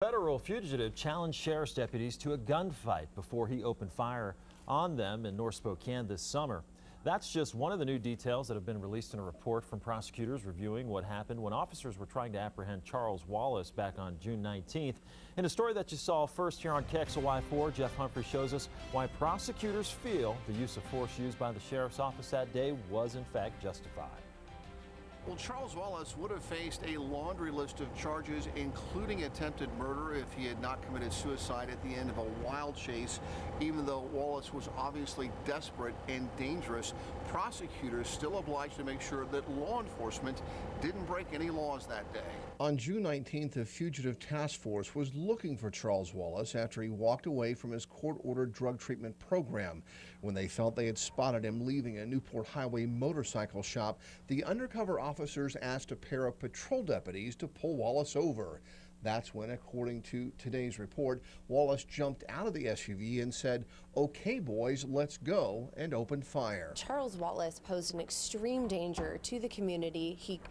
Federal fugitive challenged sheriff's deputies to a gunfight before he opened fire on them in North Spokane this summer. That's just one of the new details that have been released in a report from prosecutors reviewing what happened when officers were trying to apprehend Charles Wallace back on June 19th. In a story that you saw first here on KXLY4, Jeff Humphrey shows us why prosecutors feel the use of force used by the sheriff's office that day was in fact justified. Well, Charles Wallace would have faced a laundry list of charges, including attempted murder, if he had not committed suicide at the end of a wild chase. Even though Wallace was obviously desperate and dangerous, prosecutors still obliged to make sure that law enforcement didn't break any laws that day. On June 19th, a fugitive task force was looking for Charles Wallace after he walked away from his court-ordered drug treatment program. When they felt they had spotted him leaving a Newport Highway motorcycle shop, the undercover officers asked a pair of patrol deputies to pull Wallace over. That's when, according to today's report, Wallace jumped out of the SUV and said, "Okay, boys, let's go," and opened fire. Charles Wallace posed an extreme danger to the community. He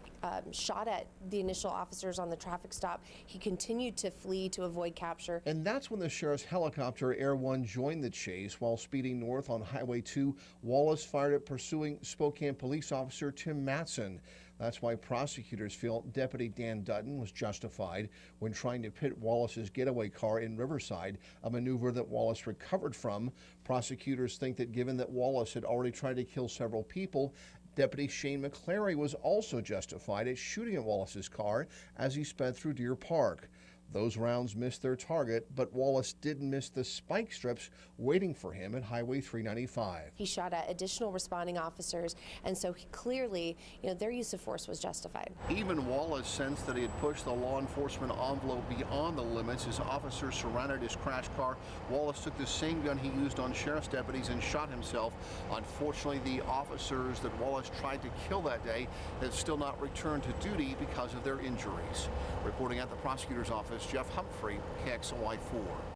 shot at the initial officers on the traffic stop. He continued to flee to avoid capture. And that's when the sheriff's helicopter Air 1 joined the chase. While speeding north on Highway 2, Wallace fired at pursuing Spokane police officer Tim Matson. That's why prosecutors feel Deputy Dan Dutton was justified when trying to pit Wallace's getaway car in Riverside, a maneuver that Wallace recovered from. Prosecutors think that given that Wallace had already tried to kill several people, Deputy Shane McClary was also justified at shooting at Wallace's car as he sped through Deer Park. Those rounds missed their target, but Wallace didn't miss the spike strips waiting for him at Highway 395. He shot at additional responding officers, and so clearly, their use of force was justified. Even Wallace sensed that he had pushed the law enforcement envelope beyond the limits. As officers surrounded his crash car, Wallace took the same gun he used on sheriff's deputies and shot himself. Unfortunately, the officers that Wallace tried to kill that day have still not returned to duty because of their injuries. Reporting at the prosecutor's office, Jeff Humphrey, KXLY4.